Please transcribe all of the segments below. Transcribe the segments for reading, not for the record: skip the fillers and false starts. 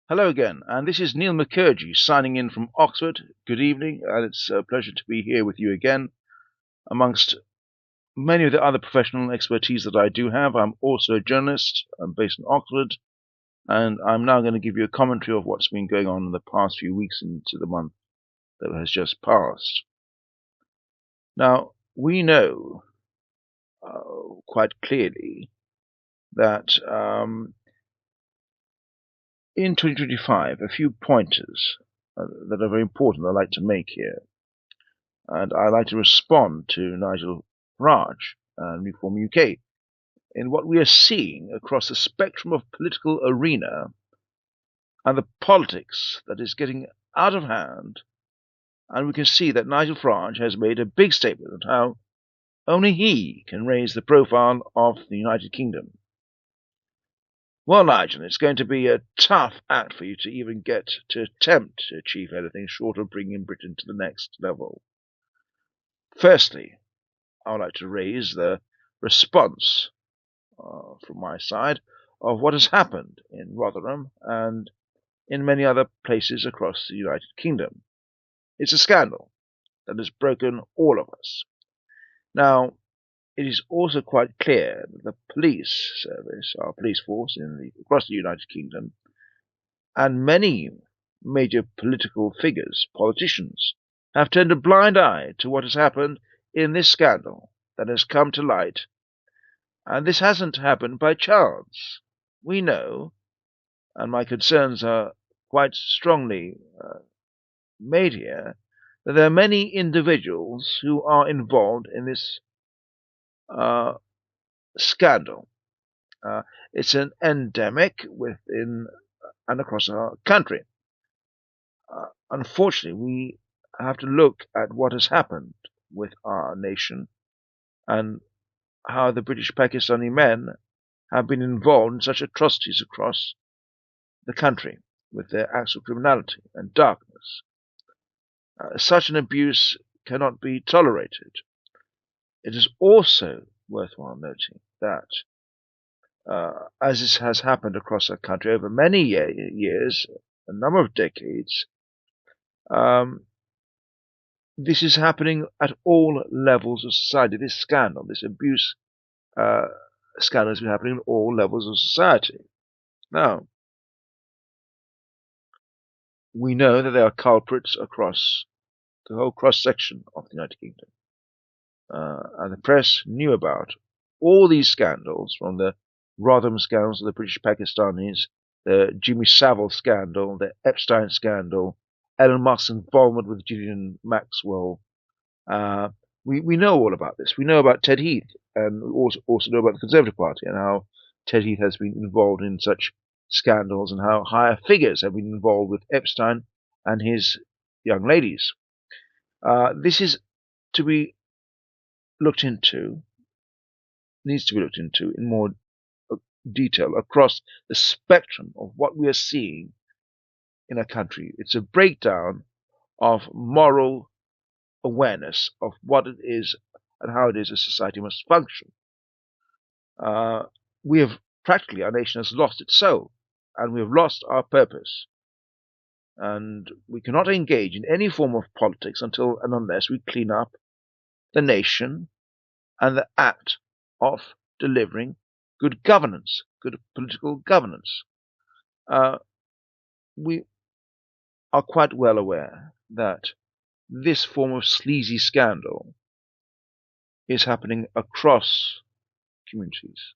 Hello again, and this is Neil Mukherjee signing in from Oxford. Good evening, and it's a pleasure to be here with you again. Amongst many of the other professional expertise that I do have, I'm also a journalist. I'm based in Oxford, and I'm now going to give you a commentary of what's been going on in the past few weeks into the month that has just passed. Now, we know quite clearly that in 2025, a few pointers that are very important I'd like to make here. And I'd like to respond to Nigel Farage and Reform UK in what we are seeing across the spectrum of political arena and the politics that is getting out of hand. And we can see that Nigel Farage has made a big statement on how only he can raise the profile of the United Kingdom. Well, Nigel, it's going to be a tough act for you to even get to attempt to achieve anything short of bringing Britain to the next level. Firstly, I would like to raise the response from my side of what has happened in Rotherham and in many other places across the United Kingdom. It's a scandal that has broken all of us. Now, it is also quite clear that the police service, our police force across the United Kingdom, and many major political figures, politicians, have turned a blind eye to what has happened in this scandal that has come to light. And this hasn't happened by chance. We know, and my concerns are quite strongly made here, that there are many individuals who are involved in this scandal. It's an endemic within and across our country. Unfortunately, we have to look at what has happened with our nation and how the British Pakistani men have been involved in such atrocities across the country with their acts of criminality and darkness. Such an abuse cannot be tolerated. It is also worthwhile noting that, as this has happened across our country over many years, a number of decades, this is happening at all levels of society. This scandal, this abuse scandal has been happening at all levels of society. Now, we know that there are culprits across the whole cross-section of the United Kingdom. And the press knew about all these scandals, from the Rotherham scandals of the British Pakistanis, the Jimmy Savile scandal, the Epstein scandal, Elon Musk's involvement with Ghislaine Maxwell. We know all about this. We know about Ted Heath, and we also know about the Conservative Party and how Ted Heath has been involved in such scandals and how higher figures have been involved with Epstein and his young ladies. This is to be looked into, needs to be looked into in more detail across the spectrum of what we are seeing in our country. It's a breakdown of moral awareness of what it is and how it is a society must function. We have practically, our nation has lost its soul, and we have lost our purpose. And we cannot engage in any form of politics until and unless we clean up the nation and the act of delivering good governance, good political governance. We are quite well aware that this form of sleazy scandal is happening across communities.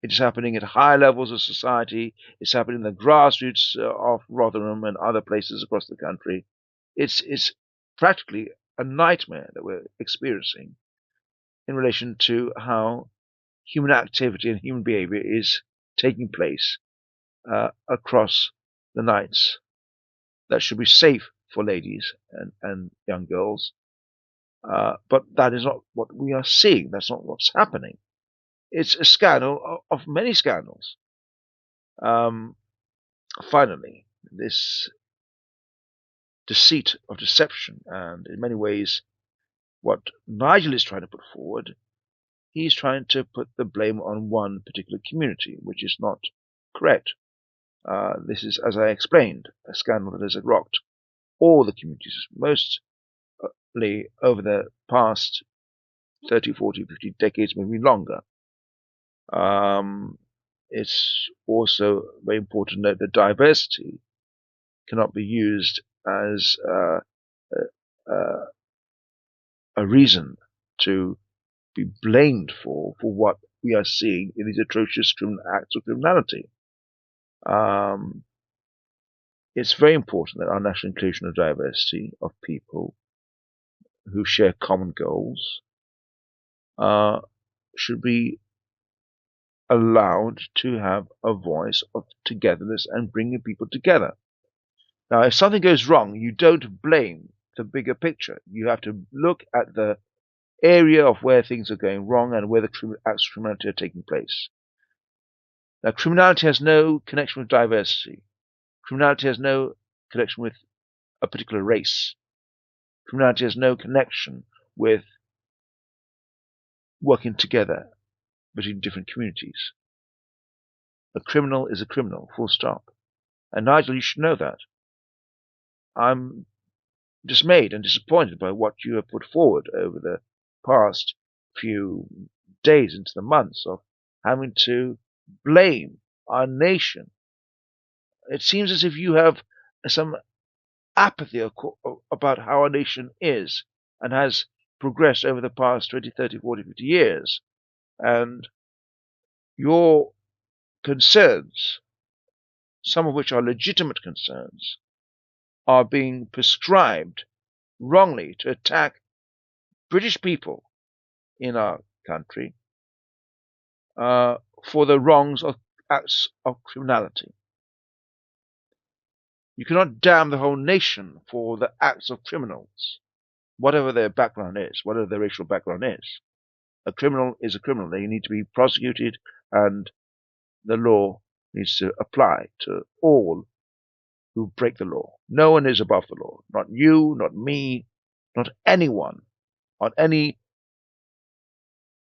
It is happening at high levels of society. It's happening in the grassroots of Rotherham and other places across the country. It's practically a nightmare that we're experiencing in relation to how human activity and human behavior is taking place across the nights that should be safe for ladies and young girls. But that is not what we are seeing. That's not what's happening. It's a scandal of many scandals. Finally, this deceit of deception, and in many ways, what Nigel is trying to put forward, he's trying to put the blame on one particular community, which is not correct. This is, as I explained, a scandal that has rocked all the communities, mostly over the past 30, 40, 50 decades, maybe longer. It's also very important to note that diversity cannot be used as a reason to be blamed for what we are seeing in these atrocious acts of criminality. It's very important that our national inclusion of diversity of people who share common goals should be allowed to have a voice of togetherness and bringing people together. Now, if something goes wrong, you don't blame the bigger picture. You have to look at the area of where things are going wrong and where the acts of criminality are taking place. Now, criminality has no connection with diversity. Criminality has no connection with a particular race. Criminality has no connection with working together between different communities. A criminal is a criminal, full stop. And Nigel, you should know that. I'm dismayed and disappointed by what you have put forward over the past few days into the months of having to blame our nation. It seems as if you have some apathy about how our nation is and has progressed over the past 20, 30, 40, 50 years. And your concerns, some of which are legitimate concerns, are being prescribed wrongly to attack British people in our country for the wrongs of acts of criminality. You cannot damn the whole nation for the acts of criminals, whatever their background is, whatever their racial background is. A criminal is a criminal. They need to be prosecuted, and the law needs to apply to all who break the law. No one is above the law. Not you, not me, not anyone on any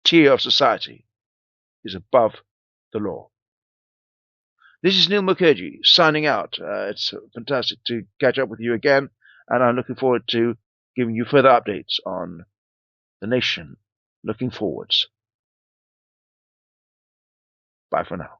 tier of society is above the law. This is Neil Mukherjee signing out. It's fantastic to catch up with you again, and I'm looking forward to giving you further updates on the nation looking forwards. Bye for now.